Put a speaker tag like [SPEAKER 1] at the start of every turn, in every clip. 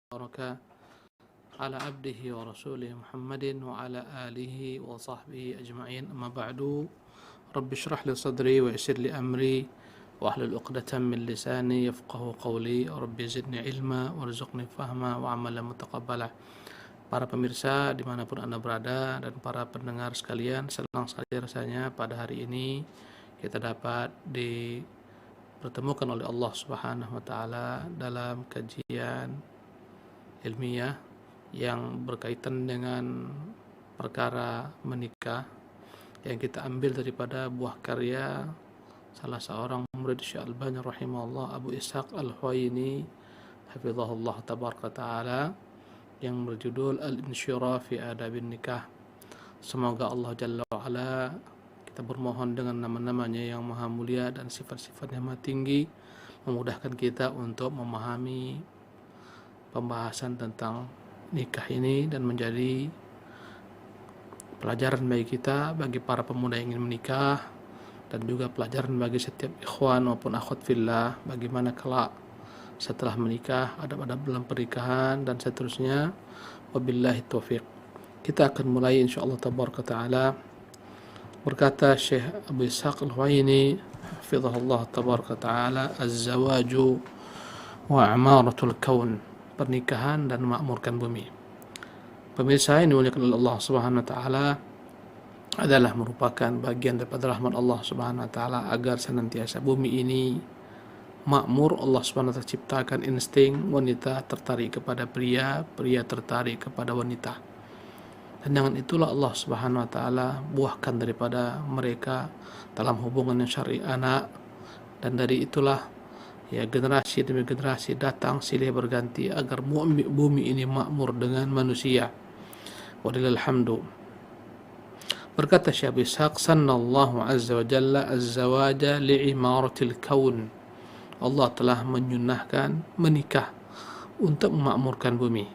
[SPEAKER 1] وبارك على عبده ورسوله محمد وعلى آله وصحبه أجمعين أما بعد رب اشرح لي صدري ويسر لي أمري واحلل عقدة من لساني يفقه قولي رب زدني علما وارزقني فهما وعملا متقبلا. Para pemirsa dimanapun Anda berada dan para pendengar sekalian, senang sekali rasanya pada hari ini kita dapat dipertemukan oleh Allah Subhanahu wa taala dalam kajian ilmiah yang berkaitan dengan perkara menikah yang kita ambil daripada buah karya salah seorang murid Syekh Al-Albani rahimahullah, Abu Ishaq Al-Huwaini hafizahullah tabaraka ta'ala, yang berjudul Al-Insyirah fi Adabin Nikah. Semoga Allah Jalla wa'ala, kita bermohon dengan nama-namanya yang maha mulia dan sifat-sifatnya maha tinggi, memudahkan kita untuk memahami pembahasan tentang nikah ini dan menjadi pelajaran bagi kita, bagi para pemuda yang ingin menikah, dan juga pelajaran bagi setiap ikhwan maupun akhwat fillah bagaimana kelak setelah menikah, adab-adab dalam pernikahan dan seterusnya. Wabillahi taufiq. Kita akan mulai insyaallah tabaraka taala. Berkata Syekh Abu Ishaq Al-Huwaini hafizahullah tabaraka taala, az-zawaju wa amaratul kaun, pernikahan dan memakmurkan bumi. Pemirsa yang dimuliakan oleh Allah Subhanahu wa taala, adalah merupakan bagian daripada rahmat Allah Subhanahu wa taala agar senantiasa bumi ini makmur. Allah Subhanahu wa taala ciptakan insting wanita tertarik kepada pria, pria tertarik kepada wanita. Dan dengan itulah Allah Subhanahu wa taala buahkan daripada mereka dalam hubungan yang syar'i anak, dan dari itulah ya generasi demi generasi datang silih berganti agar bumi ini makmur dengan manusia. Walillahil hamdu. Berkata Syekh Abu Ishaq, sannallahu azza wa jalla az-zawaja li'imaratil kaun. Allah telah menyunnahkan menikah untuk memakmurkan bumi,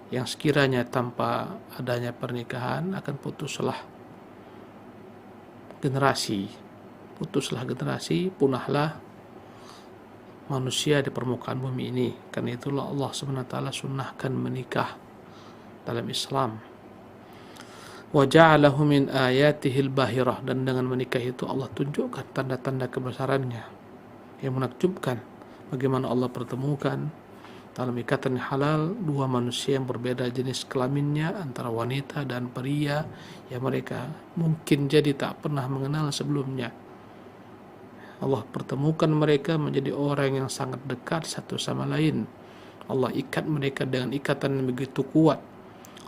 [SPEAKER 1] yang sekiranya tanpa adanya pernikahan akan putuslah generasi, punahlah manusia di permukaan bumi ini. Karena itulah Allah Subhanahu wa taala sunnahkan menikah dalam Islam. Wa ja'alahu min ayatihil bahirah, dan dengan menikah itu Allah tunjukkan tanda-tanda kebesarannya yang menakjubkan. Bagaimana Allah pertemukan dalam ikatan halal dua manusia yang berbeda jenis kelaminnya, antara wanita dan pria yang mereka mungkin jadi tak pernah mengenal sebelumnya. Allah pertemukan mereka menjadi orang yang sangat dekat satu sama lain. Allah ikat mereka dengan ikatan yang begitu kuat.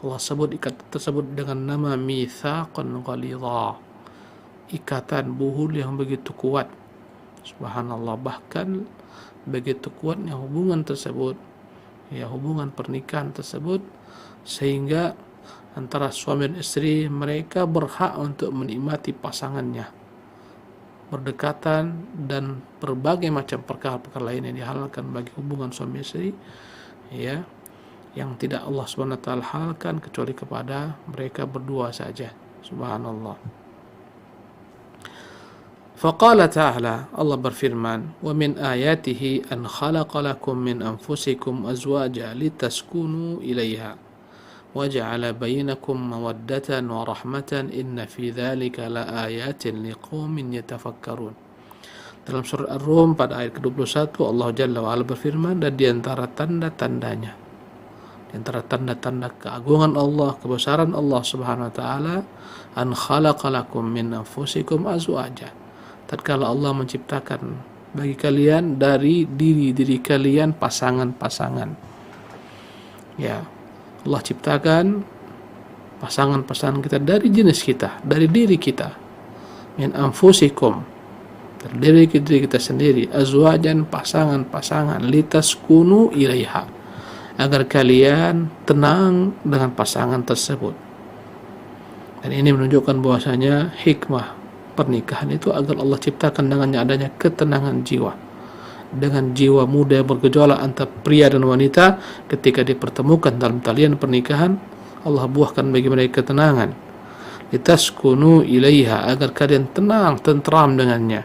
[SPEAKER 1] Allah sebut ikatan tersebut dengan nama mitsaqan ghalidha, ikatan buhul yang begitu kuat. Subhanallah, bahkan begitu kuatnya hubungan tersebut, ya hubungan pernikahan tersebut, sehingga antara suami dan istri mereka berhak untuk menikmati pasangannya, berdekatan, dan berbagai macam perkara-perkara lain yang dihalalkan bagi hubungan suami istri, ya, yang tidak Allah Subhanahu wa taala halalkan kecuali kepada mereka berdua saja. Subhanallah. Faqala ta'ala, Allah berfirman, wa min ayatihi an khalaqa lakum min anfusikum azwaja litaskunu ilaiha wa ja'ala bainakum mawaddatan wa rahmatan inna fi dzalika laayatin liqaumin yatafakkarun. Dalam surah Ar-Rum pada ayat ke-21 Allah Jalla wa Ala berfirman, dan di antara tanda-tandanya, di antara tanda-tanda keagungan Allah, kebesaran Allah Subhanahu wa taala, an khalaqa lakum min anfusikum azwaja, tatkala Allah menciptakan bagi kalian dari diri kalian pasangan-pasangan. Ya, Allah ciptakan pasangan-pasangan kita dari jenis kita, dari diri kita. Min anfusikum, dari diri kita sendiri, azwajan, pasangan-pasangan, litaskunu ilaiha, agar kalian tenang dengan pasangan tersebut. Dan ini menunjukkan bahwasanya hikmah pernikahan itu agar Allah ciptakan dengannya adanya ketenangan jiwa. Dengan jiwa muda yang bergejolak antara pria dan wanita, ketika dipertemukan dalam talian pernikahan, Allah buahkan bagi mereka ketenangan. Litaskunu ilaiha, agar kalian tenang, tentram dengannya.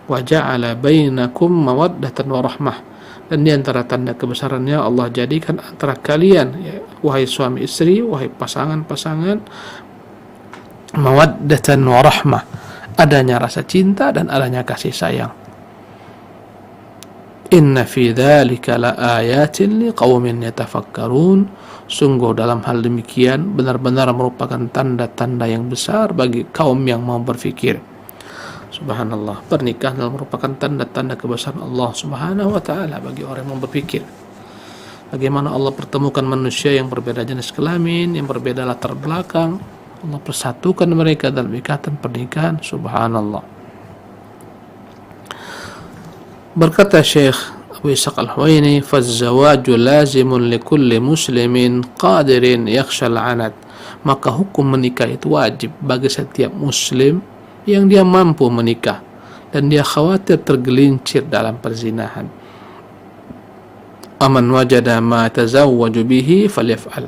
[SPEAKER 1] Wa ja'ala bainakum mawaddatan wa rahmah, Dan di antara tanda kebesarannya Allah jadikan antara kalian, ya, wahai suami istri, wahai pasangan-pasangan, mawaddatan wa rahmah, adanya rasa cinta dan adanya kasih sayang. Inna fi dzalika laayatin liqaumin yatafakkarun. Sungguh dalam hal demikian benar-benar merupakan tanda-tanda yang besar bagi kaum yang mau berfikir. Subhanallah, pernikahan merupakan tanda-tanda kebesaran Allah Subhanahu wa taala bagi orang yang mau berfikir. Bagaimana Allah pertemukan manusia yang berbeda jenis kelamin, yang berbeda latar belakang, Allah persatukan mereka dalam ikatan pernikahan. Subhanallah. Berkata Syekh Abu Ishaq Al-Huwaini, "Faz-zawaju lazimun likulli muslimin qadirin yakhshal 'anad." Maka hukum menikah itu wajib bagi setiap muslim yang dia mampu menikah dan dia khawatir tergelincir dalam perzinahan. Aman wajada ma tazawwaju bihi falyaf'al.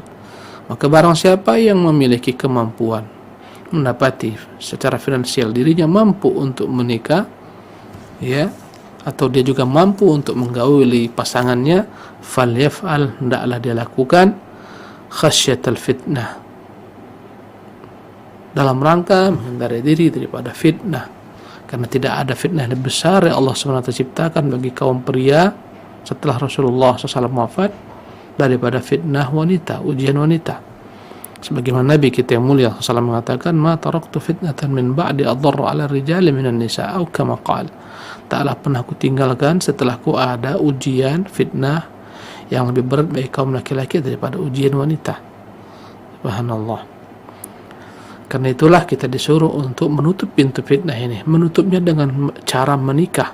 [SPEAKER 1] Maka barang siapa yang memiliki kemampuan, mendapati secara finansial dirinya mampu untuk menikah, ya, atau dia juga mampu untuk menggauli pasangannya, falyaf'al, hendaklah dia lakukan, khasyatal fitnah, dalam rangka menghindari diri daripada fitnah. Karena tidak ada fitnah yang lebih besar yang Allah SWT ciptakan bagi kaum pria setelah Rasulullah SAW wafat daripada fitnah wanita, ujian wanita. Sebagaimana Nabi kita yang mulia SAW mengatakan, "Ma taraktu fitnatan min ba'di adarra 'ala rijali minan nisa," atau kama qala, taklah pernah aku tinggalkan setelahku ada ujian fitnah yang lebih berat bagi kaum laki-laki daripada ujian wanita. Subhanallah. Karena itulah kita disuruh untuk menutup pintu fitnah ini, menutupnya dengan cara menikah.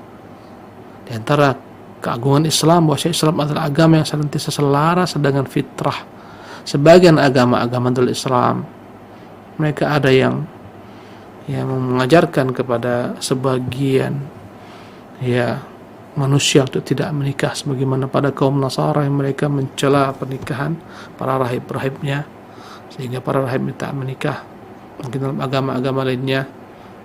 [SPEAKER 1] Di antara keagungan Islam, bahwa Islam adalah agama yang senantiasa selaras dengan fitrah. Sebagian agama-agama dalam Islam, mereka ada yang mengajarkan kepada sebagian, ya, manusia untuk tidak menikah, sebagaimana pada kaum Nasara yang mereka mencela pernikahan para rahib-rahibnya, sehingga para rahib tak menikah. Mungkin dalam agama-agama lainnya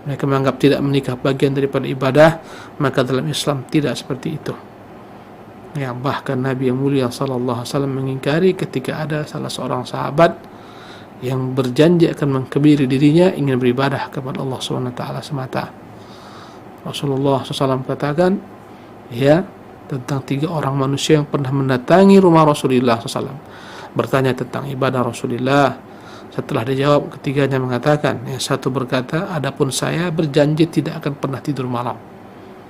[SPEAKER 1] mereka menganggap tidak menikah bagian daripada ibadah, maka dalam Islam tidak seperti itu. Ya, bahkan Nabi yang mulia sallallahu alaihi wasallam mengingkari ketika ada salah seorang sahabat yang berjanji akan mengkebiri dirinya ingin beribadah kepada Allah SWT semata. Rasulullah SAW katakan, ya, tentang 3 orang manusia yang pernah mendatangi rumah Rasulullah SAW, bertanya tentang ibadah Rasulullah. Setelah dijawab, ketiganya mengatakan, yang satu berkata, adapun saya berjanji tidak akan pernah tidur malam,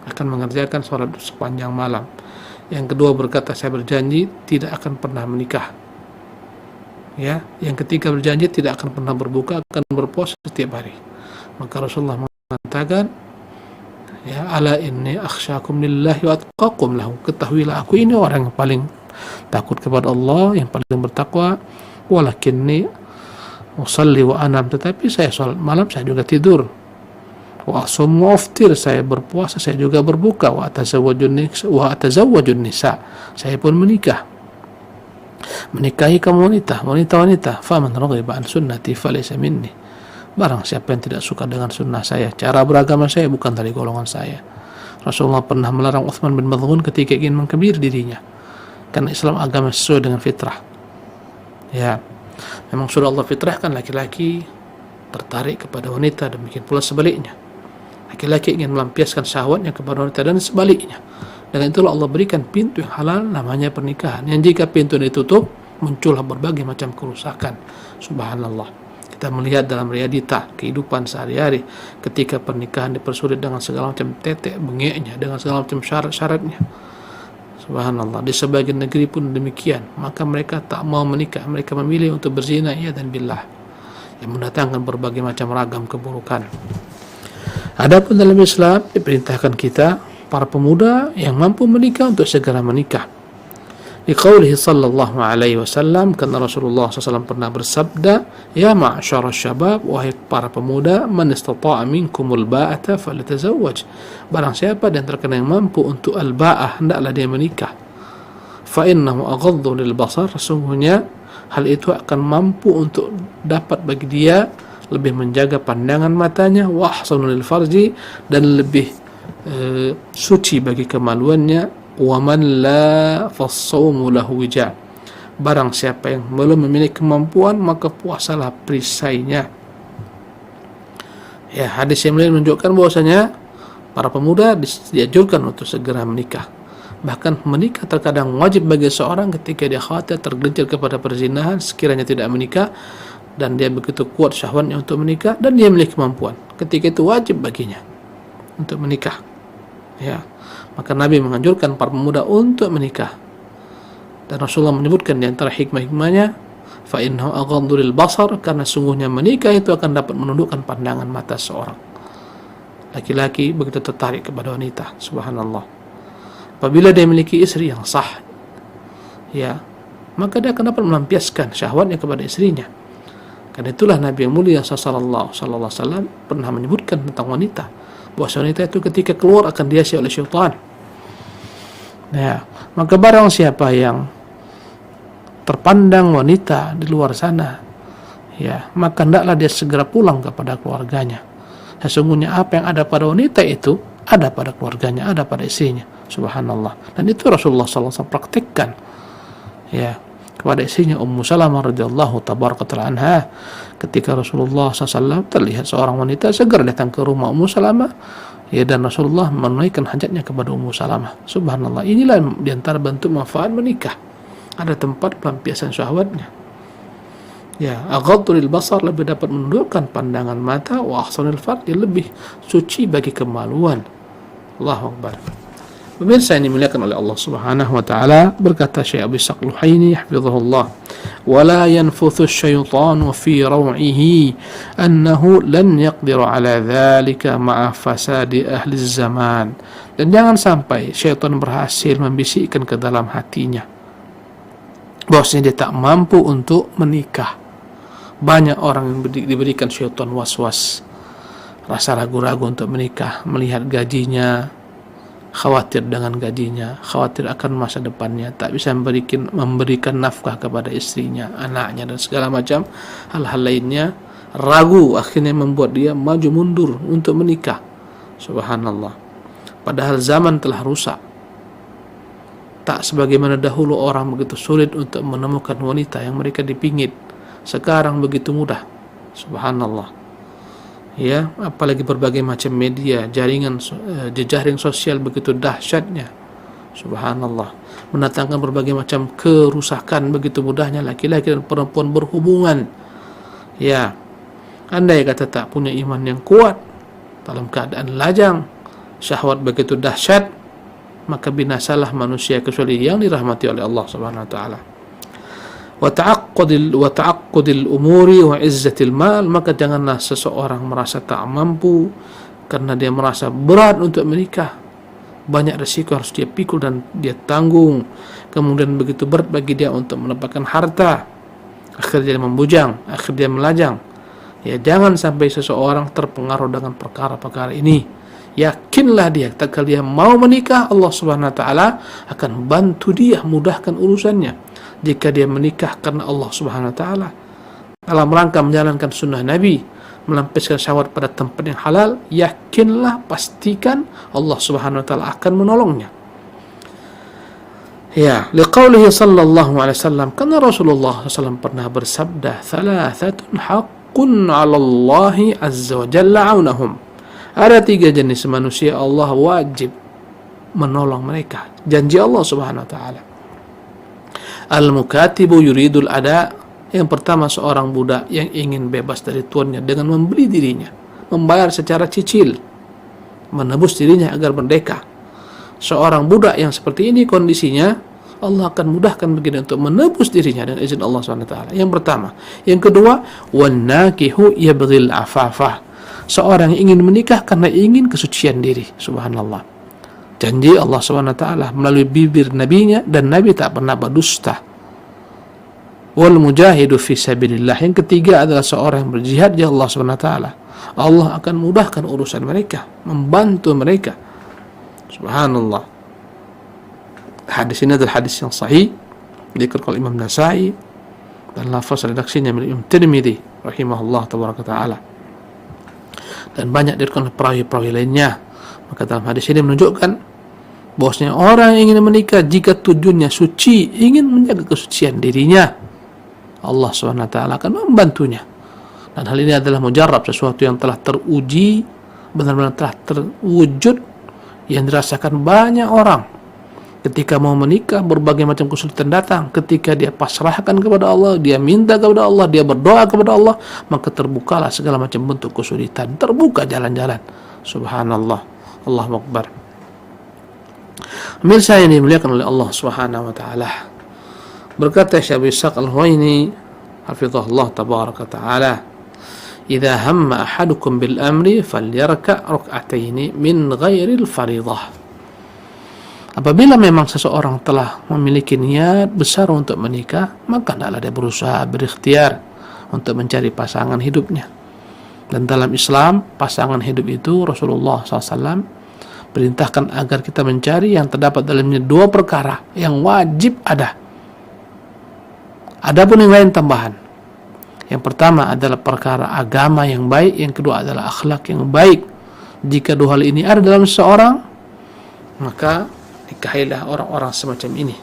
[SPEAKER 1] akan mengerjakan sholat sepanjang malam. Yang kedua berkata, saya berjanji tidak akan pernah menikah. Ya, yang ketiga berjanji tidak akan pernah berbuka, akan berpuasa setiap hari. Maka Rasulullah mengatakan, ya, ala inni akhsyakum lillahi wa atqakum lahu. Ketahuilah aku ini orang yang paling takut kepada Allah, yang paling bertakwa. Walakinni usalli wa anam, tetapi saya sholat malam, saya juga tidur. Wa asum wa aftir, saya berpuasa, saya juga berbuka. Wa atazawwajun nisa, saya pun menikah, menikahi kaum wanita. Faman raghiba an sunnati falaysa minni. Barang siapa yang tidak suka dengan sunnah saya, cara beragama saya, bukan dari golongan saya. Rasulullah pernah melarang Uthman bin Mad'un ketika ingin mengkebir dirinya, karena Islam agama sesuai dengan fitrah. Ya, memang sudah Allah fitrahkan laki-laki tertarik kepada wanita, demikian pula sebaliknya. Laki-laki ingin melampiaskan syahwatnya kepada wanita dan sebaliknya. Dengan itulah Allah berikan pintu yang halal namanya pernikahan, yang jika pintu ditutup muncullah berbagai macam kerusakan. Subhanallah. Kita melihat dalam realita kehidupan sehari-hari ketika pernikahan dipersulit dengan segala macam tetek bengeknya, dengan segala macam syarat-syaratnya. Subhanallah, di sebagian negeri pun demikian. Maka mereka tak mau menikah, mereka memilih untuk berzina, ya, dan billah, yang mendatangkan berbagai macam ragam keburukan. Adapun dalam Islam diperintahkan kita para pemuda yang mampu menikah untuk segera menikah. Liqaulihi sallallahu alaihi wasallam, karena Rasulullah SAW pernah bersabda, ya ma'syara syabab, wahai para pemuda, man istata'a minkumul ba'ata falyatazawwaj. Barang siapa di antara kalian yang mampu untuk al-ba'ah, hendaklah dia menikah. Fa innahu aghaddu lil basar, sesungguhnya hal itu akan mampu untuk dapat bagi dia lebih menjaga pandangan matanya, wa ahsanu lil farji, dan lebih suci bagi kemaluannya, wa man la fas-shaumu lahu wija. Barang siapa yang belum memiliki kemampuan, maka puasalah perisainya. Ya, hadis yang lain menunjukkan bahwasanya para pemuda dianjurkan untuk segera menikah. Bahkan menikah terkadang wajib bagi seorang ketika dia khawatir tergelincir kepada perzinahan sekiranya tidak menikah, dan dia begitu kuat syahwatnya untuk menikah dan dia memiliki kemampuan. Ketika itu wajib baginya untuk menikah. Ya, maka Nabi menganjurkan para pemuda untuk menikah. Dan Rasulullah menyebutkan di antara hikmah-hikmahnya, fa innahu aghaddu lil basar, karena sungguhnya menikah itu akan dapat menundukkan pandangan mata seorang. Laki-laki begitu tertarik kepada wanita, subhanallah. Apabila dia memiliki istri yang sah, ya, maka dia akan dapat melampiaskan syahwatnya kepada istrinya. Karena itulah Nabi yang mulia sallallahu alaihi wasallam pernah menyebutkan tentang wanita, bahwa wanita itu ketika keluar akan dihiasi oleh syaitan. Ya, maka barang siapa yang terpandang wanita di luar sana, ya, maka hendaklah dia segera pulang kepada keluarganya. Sesungguhnya apa yang ada pada wanita itu ada pada keluarganya, ada pada istrinya. Subhanallah. Dan itu Rasulullah SAW praktikkan, ya, kepada istrinya Ummu Salamah radhiyallahu tabarakatul anha. Ketika Rasulullah SAW terlihat seorang wanita, segera datang ke rumah Ummu Salamah, ya, dan Rasulullah menunaikan hajatnya kepada Ummu Salamah. Subhanallah. Inilah diantara bentuk manfaat menikah. Ada tempat pelampiasan syahwatnya. Ya, aghaddu lil basar, lebih dapat menundukkan pandangan mata, wa ahsanul farj, lebih suci bagi kemaluan. Allahu Akbar. Pemirsa yang dimuliakan oleh Allah Subhanahu wa taala, berkata Syekh Abi Ishaq Al-Huhaini hafizahullah, "Wala yanfuthu asy-syaitanu fi raw'ihi annahu lan yaqdiru ala dzalika ma'a fasadi ahli zaman." Dan jangan sampai syaitan berhasil membisikkan ke dalam hatinya bahwasanya dia tak mampu untuk menikah. Banyak orang yang diberikan syaitan was-was, rasa ragu-ragu untuk menikah, melihat gajinya, khawatir dengan gajinya, khawatir akan masa depannya, tak bisa memberikan nafkah kepada istrinya, anaknya, dan segala macam hal-hal lainnya. Ragu akhirnya membuat dia maju mundur untuk menikah. Subhanallah. Padahal zaman telah rusak. Tak sebagaimana dahulu orang begitu sulit untuk menemukan wanita yang mereka dipingit. Sekarang begitu mudah. Subhanallah. Ya, apalagi berbagai macam media, jaringan, jejaring sosial begitu dahsyatnya. Subhanallah. Mendatangkan berbagai macam kerusakan begitu mudahnya laki-laki dan perempuan berhubungan. Ya, andai kata tak punya iman yang kuat, dalam keadaan lajang, syahwat begitu dahsyat, maka binasalah manusia kecuali yang dirahmati oleh Allah Subhanahu wa taala. Wa ta'aqqudil umuri wa izzatil mal, maka janganlah seseorang merasa tak mampu karena dia merasa berat untuk menikah. Banyak risiko harus dia pikul dan dia tanggung. Kemudian begitu berat bagi dia untuk mendapatkan harta. Akhirnya dia membujang, akhirnya dia melajang. Ya, jangan sampai seseorang terpengaruh dengan perkara-perkara ini. Yakinlah dia, tak dia mau menikah, Allah Subhanahu wa taala akan bantu dia, mudahkan urusannya. Jika dia menikah karena Allah Subhanahu wa taala dalam rangka menjalankan sunnah Nabi, melampiaskan syahwat pada tempat yang halal, yakinlah, pastikan Allah Subhanahu wa taala akan menolongnya. Ya, liqaulihi sallallahu alaihi wasallam, karena Rasulullah SAW pernah bersabda, "Thalathatun haqqun 'ala Allah azza wa jalla 'aunahum." Ada 3 jenis manusia Allah wajib menolong mereka. Janji Allah Subhanahu wa taala. Al-mukatibu yuridul ada. Yang pertama, seorang budak yang ingin bebas dari tuannya dengan membeli dirinya, membayar secara cicil, menebus dirinya agar merdeka. Seorang budak yang seperti ini kondisinya, Allah akan mudahkan begini untuk menebus dirinya dengan izin Allah SWT. Yang pertama. Yang kedua, wannakihu yabghil afafah. Seorang yang ingin menikah karena ingin kesucian diri. Subhanallah. Janji Allah SWT melalui bibir nabinya, dan Nabi tak pernah berdusta. Wal mujahidu fi sabilillah. Yang ketiga adalah seorang yang berjihad di Allah SWT. Allah akan mudahkan urusan mereka, membantu mereka. Subhanallah. Hadis ini adalah hadis yang sahih, dikutip oleh Imam Nasai, dan lafaz redaksinya milik Imam Tirmidzi rahimahullah tabaraka taala. Dan banyak dikutip oleh perawi-perawi lainnya. Maka dalam hadis ini menunjukkan Bahwasanya orang yang ingin menikah jika tujuannya suci, ingin menjaga kesucian dirinya, Allah SWT akan membantunya. Dan hal ini adalah mujarab, sesuatu yang telah teruji, benar-benar telah terwujud, yang dirasakan banyak orang. Ketika mau menikah, berbagai macam kesulitan datang. Ketika dia pasrahkan kepada Allah, dia minta kepada Allah, dia berdoa kepada Allah, maka terbukalah segala macam bentuk kesulitan. Terbuka jalan-jalan. Subhanallah. Allahu Akbar. Pemirsa yang dimuliakan oleh Allah Subhanahu wa taala. Berkata Syekh Ishaq Al-Huwaini, hafizahullah tabaraka taala, "Idza hamma ahadukum bil amri falyarka' rak'ataini min ghairil fardhah." Apabila memang seseorang telah memiliki niat besar untuk menikah, maka hendaklah dia berusaha berikhtiar untuk mencari pasangan hidupnya. Dan dalam Islam, pasangan hidup itu Rasulullah SAW perintahkan agar kita mencari yang terdapat dalamnya dua perkara yang wajib ada. Adapun yang lain tambahan. Yang pertama adalah perkara agama yang baik, yang kedua adalah akhlak yang baik. Jika dua hal ini ada dalam seseorang, maka nikahilah orang-orang semacam ini.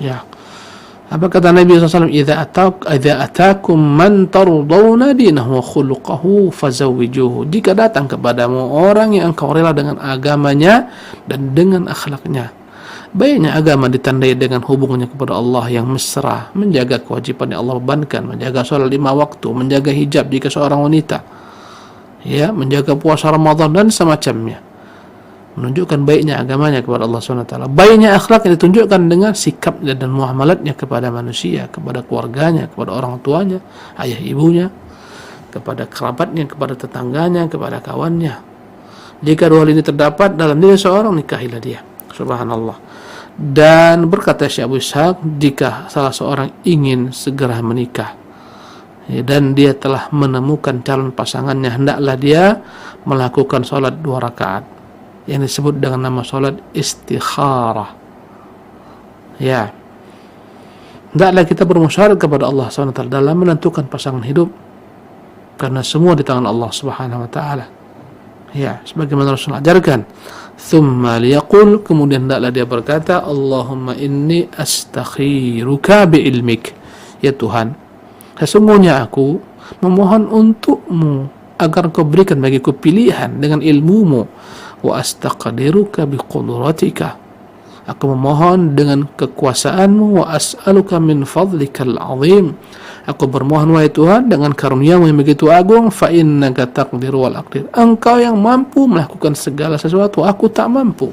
[SPEAKER 1] Ya. Apa kata Nabi SAW? Idza atakum man tardawna dinahu wa khuluquhu fazawwijuhu. Jika datang kepadamu orang yang engkau rela dengan agamanya dan dengan akhlaknya. Baiknya agama ditandai dengan hubungannya kepada Allah yang mesra, menjaga kewajiban yang Allah bebankan, menjaga salat 5 waktu, menjaga hijab jika seorang wanita, ya, menjaga puasa Ramadan dan semacamnya. Menunjukkan baiknya agamanya kepada Allah SWT. Baiknya akhlak yang ditunjukkan dengan sikapnya dan muamalatnya kepada manusia, kepada keluarganya, kepada orang tuanya, ayah ibunya, kepada kerabatnya, kepada tetangganya, kepada kawannya. Jika dua hal ini terdapat dalam diri seorang, nikahilah dia. Subhanallah. Dan berkata Syekh Abu Ishaq, jika salah seorang ingin segera menikah, ya, dan dia telah menemukan calon pasangannya, hendaklah dia melakukan sholat 2 rakaat yang disebut dengan nama sholat istikharah. Ya, hendaklah kita bermusyawarah kepada Allah SWT dalam menentukan pasangan hidup, karena semua di tangan Allah Subhanahu wa taala. Ya, sebagaimana Rasul ajarkan, thumma liyaqul, kemudian hendaklah dia berkata, Allahumma inni astakhiruka biilmik. Ya Tuhan, sesungguhnya aku memohon untukmu agar kau berikan bagiku pilihan dengan ilmumu. Wa astaqdiruka biqudratika, aku memohon dengan kekuasaanmu. Wa as'aluka min fadlikal azim, aku bermohon wahai Tuhan dengan karuniamu yang begitu agung. Fa innaka taqdiru wal aqdir, engkau yang mampu melakukan segala sesuatu, aku tak mampu.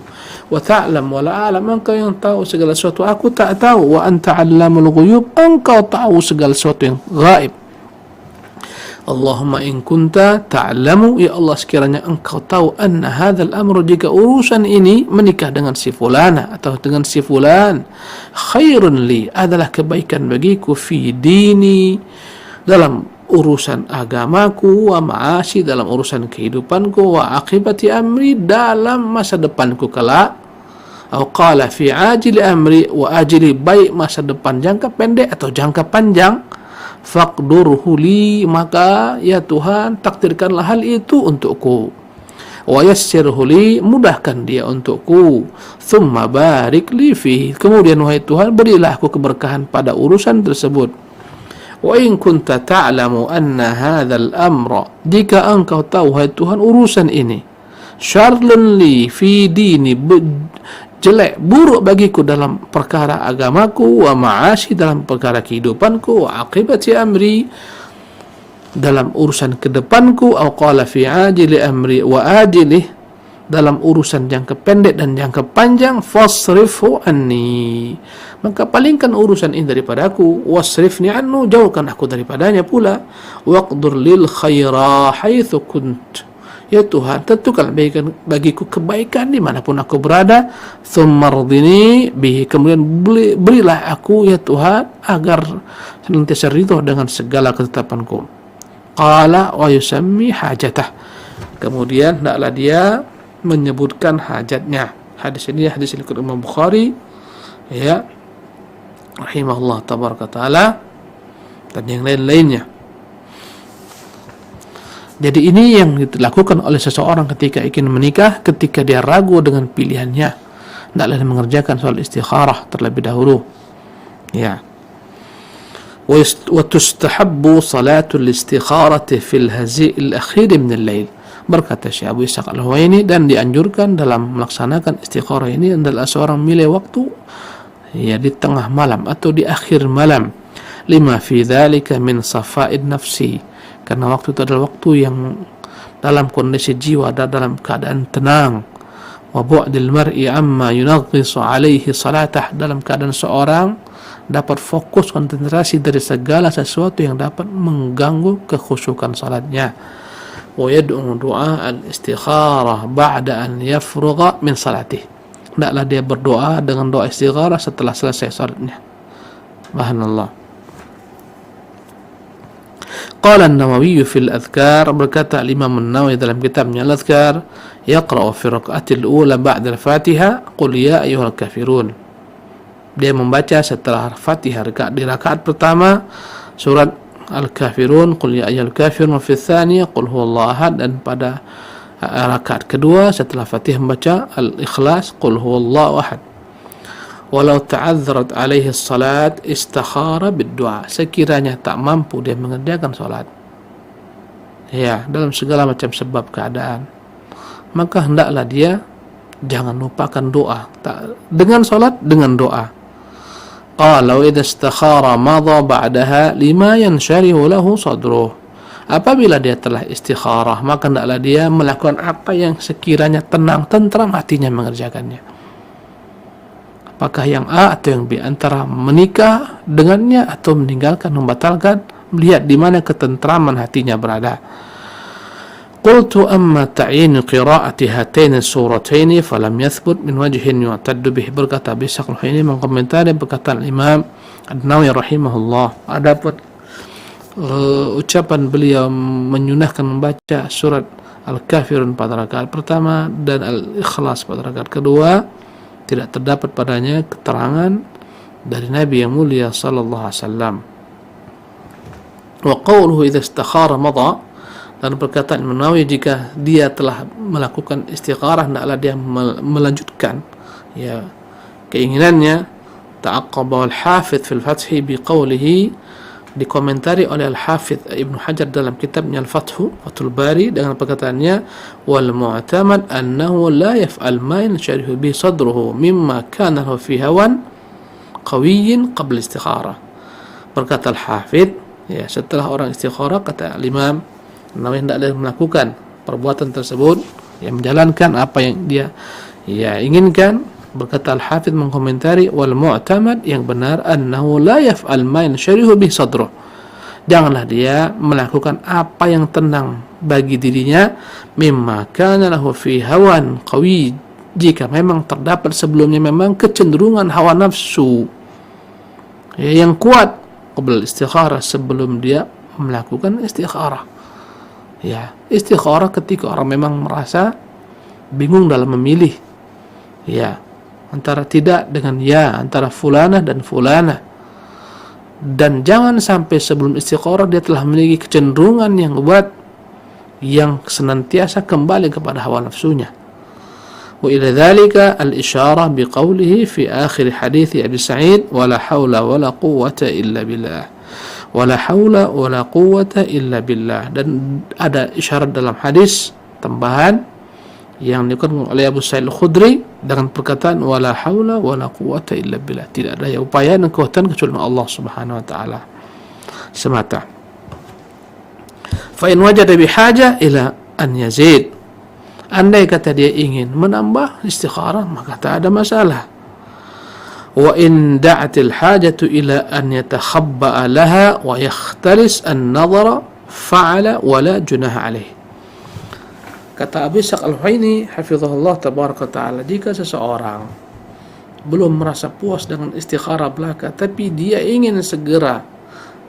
[SPEAKER 1] Wa ta'lam wa la a'lam, engkau yang tahu segala sesuatu, aku tak tahu. Wa anta 'allamul ghuyub, engkau tahu segala sesuatu yang gaib. Allahumma in kunta ta'lamu, ya Allah sekiranya engkau tahu, anna hadzal amru, jika urusan ini menikah dengan si fulana atau dengan si fulan, khairun li, adalah kebaikan bagiku, fi dini, dalam urusan agamaku, wa ma'ashi, dalam urusan kehidupanku, wa aqibati amri, dalam masa depanku kelak, atau qala fi ajili amri wa ajili, baik masa depan jangka pendek atau jangka panjang. Faqdurhu li, maka ya Tuhan takdirkanlah hal itu untukku. Wa yassirhu li, mudahkan dia untukku. Thumma barik li fihi, kemudian wahai Tuhan berilah aku keberkahan pada urusan tersebut. Wa in kunta ta'lamu anna hadzal amra, jika engkau tahu wahai Tuhan urusan ini syarrun li fi dini, jelek, buruk bagiku dalam perkara agamaku, wa ma'ashi, dalam perkara kehidupanku, wa aqibati amri, dalam urusan kedepanku, au qala fi ajili amri wa ajilih, dalam urusan jangka pendek dan jangka panjang, fasrifhu anni, maka palingkan urusan ini daripadaku, wasrifni anhu, jauhkan aku daripadanya pula, waqdur lil khaira haitsu kunt, ya Tuhan tentukan bagiku kebaikan dimanapun aku berada. Tsumardini bihi, kemudian berilah aku ya Tuhan agar senantiasa ridho dengan segala ketetapanku. Qala wa yusammi hajatah, kemudian hendaklah dia menyebutkan hajatnya. Hadis ini hadis riwayat Imam Bukhari, ya, rahimahullah tabaraka taala, dan yang lain-lainnya. Jadi ini yang dilakukan oleh seseorang ketika ingin menikah, ketika dia ragu dengan pilihannya, hendaklah dia mengerjakan solat istikharah terlebih dahulu. Ya. Wa tustahabbu salatul istikharati fil hazi'il akhir min al-lail. Berkata Syekh Abu Ishaq Al-Huwaini, dan dianjurkan dalam melaksanakan istikharah ini adalah seorang milih waktu ya di tengah malam atau di akhir malam, lima fi dzalika min safa'id nafsi, karena waktu itu adalah waktu yang dalam kondisi jiwa dan dalam keadaan tenang, wa bu'dil mar'i amma yunaghisu alaihi salatah, dalam keadaan seorang dapat fokus konsentrasi dari segala sesuatu yang dapat mengganggu kekhusyukan salatnya. Wa yad'u du'a al-istikharah ba'da an yafrugha min salatih. Hendaklah dia berdoa dengan doa istikharah setelah selesai salatnya. Subhanallah. Qala an-Nawawi fil adhkar, berkata Imam an-Nawawi dalam kitabnya al-Adhkar, yaqra'u fi rak'atil ula ba'da al-Fatihah qul ya ayyuhal kafirun. Dia membaca setelah Fatihah di rakaat pertama surat Al-Kafirun, qul ya ayyuhal kafirun, wa fi tsaniyah qul huwallahu ahad, dan pada rakaat kedua setelah Fatihah membaca Al-Ikhlas, qul huwallahu ahad. Walau ta'adzarat alaihi salat istakhara bid-du'a, sekiranya tak mampu dia mengerjakan salat ya dalam segala macam sebab keadaan, maka hendaklah dia jangan lupakan doa dengan salat, dengan doa. Qala wa idza istakhara madha ba'daha lima yansharihu lahu sadruh. Apabila dia telah istikharah, maka hendaklah dia melakukan apa yang sekiranya tenang, tentram hatinya mengerjakannya. Apakah yang A atau yang B, antara menikah dengannya atau meninggalkan, membatalkan, melihat di mana ketentraman hatinya berada. Qultu amma ta'yin qira'ati hataini surataini falam yathbut min wajhin yu'taddu bih. Berkata Abi Ishaq Al-Huwaini mengkomentari perkataan Imam An-Nawawi rahimahullah, adapun ucapan beliau menyunahkan membaca surat Al-Kafirun pada rakaat pertama dan Al-Ikhlas pada rakaat kedua, tidak terdapat padanya keterangan dari Nabi yang mulia sallallahu alaihi wasallam. Wa qawluhu idza istakhara madha, dan perkataan Imam Nawawi jika dia telah melakukan istikharah hendaklah dia melanjutkan ya keinginannya. Ta'aqqaba al-Hafidz fil Fath biqaulihi, dikomentari oleh Al-Hafidz Ibnu Hajar dalam kitabnya Al-Fathul Bari dengan perkataannya, wal mu'tamad annahu la yaf'al ma yansharihu bi sadruhu mimma kana lahu fi hawan qawiyyin qabla istikharah. Berkata Al-Hafidz, ya setelah orang istikharah, kata Imam Nawawi, hendaklah melakukan perbuatan tersebut, yang menjalankan apa yang dia inginkan. Berkata Al-Hafidz mengkomentari, wal mu'tamad, yang benar, annahu la yaf'al ma yansharihu bi sadruh, janganlah dia melakukan apa yang tenang bagi dirinya, mimma kana lahu fi hawan qawi, jika memang terdapat sebelumnya memang kecenderungan hawa nafsu yang kuat, qabla istikharah, sebelum dia melakukan istikharah. Ya, istikharah ketika orang memang merasa bingung dalam memilih ya antara tidak dengan ya, antara fulanah dan fulanah, dan jangan sampai sebelum istikharah dia telah memiliki kecenderungan yang kuat yang senantiasa kembali kepada hawa nafsunya. Wa ila dzalika al-isyarah biqaulihi fi akhir hadits Abi Sa'id, wala haula wala quwwata illa billah, wala haula wala quwwata illa billah. Dan ada isyarat dalam hadis tambahan yang dikatakan oleh Abu Sa'id Al-Khudri dengan perkataan wala haula wala quwwata illa billah, tidak ada upaya dan kekuatan kecuali Allah Subhanahu wa taala semata. Fa in wajada bihaja ila an yazid, andai kata dia ingin menambah istikharah maka tak ada masalah. Wa in da'atil hajatu ila an yatakhabba'a laha wa yakhtalis an-nadhara fa'ala wala junaha alaih. Kata Abi Ishaq Al-Huwaini hafizahullah tabaraka ta'ala, jika seseorang belum merasa puas dengan istikharah belaka, tapi dia ingin segera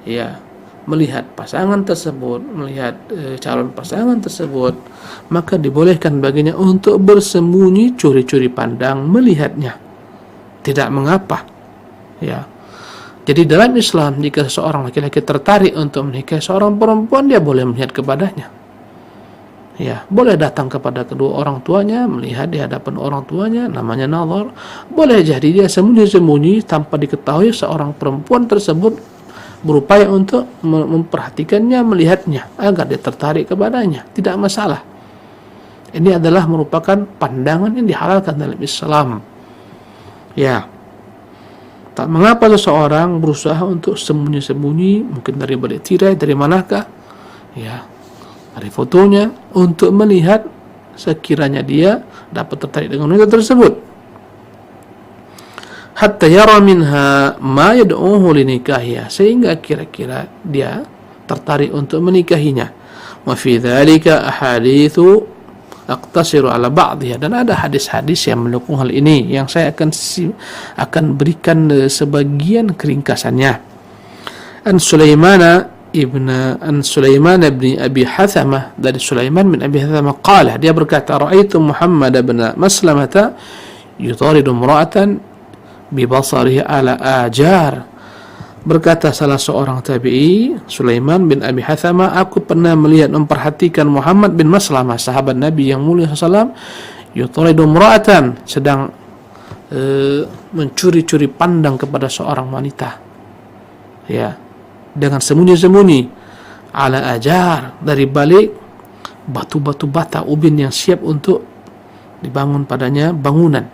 [SPEAKER 1] ya melihat pasangan tersebut, melihat calon pasangan tersebut, maka dibolehkan baginya untuk bersembunyi, curi-curi pandang melihatnya. Tidak mengapa ya. Jadi dalam Islam, jika seorang laki-laki tertarik untuk menikahi seorang perempuan, dia boleh melihat kepadanya Ya, boleh datang kepada kedua orang tuanya, melihat di hadapan orang tuanya, namanya nazar. Boleh jadi dia sembunyi-sembunyi tanpa diketahui seorang perempuan tersebut berupaya untuk memperhatikannya, melihatnya agar dia tertarik kepadanya. Tidak masalah. Ini adalah merupakan pandangan yang dihalalkan dalam Islam. Ya. Tak mengapa seseorang berusaha untuk sembunyi-sembunyi, mungkin dari balik tirai, dari manakah, ya, dari fotonya, untuk melihat sekiranya dia dapat tertarik dengan wanita tersebut. Hatta yara minha ma yad'uhu linikahiha, sehingga kira-kira dia tertarik untuk menikahinya. Wa fi dzalika ahaditsu aqtasiru ala ba'dihha, dan ada hadis-hadis yang mendukung hal ini yang saya akan berikan sebagian keringkasannya. An Sulaiman bin Abi Hathamah, dari Sulaiman bin Abi Hathamah qala, dia berkata, ra'aitu Muhammad bin Maslamah yutaridu imra'atan bi basarihi ala ajar. Berkata salah seorang tabi'i, Sulaiman bin Abi Hathamah, aku pernah melihat, memperhatikan Muhammad bin Maslamah, sahabat Nabi yang mulia SAW, yutaridu imra'atan, sedang mencuri-curi pandang kepada seorang wanita, ya, dengan sembunyi-sembunyi, ala ajar, dari balik batu-batu bata ubin yang siap untuk dibangun padanya bangunan.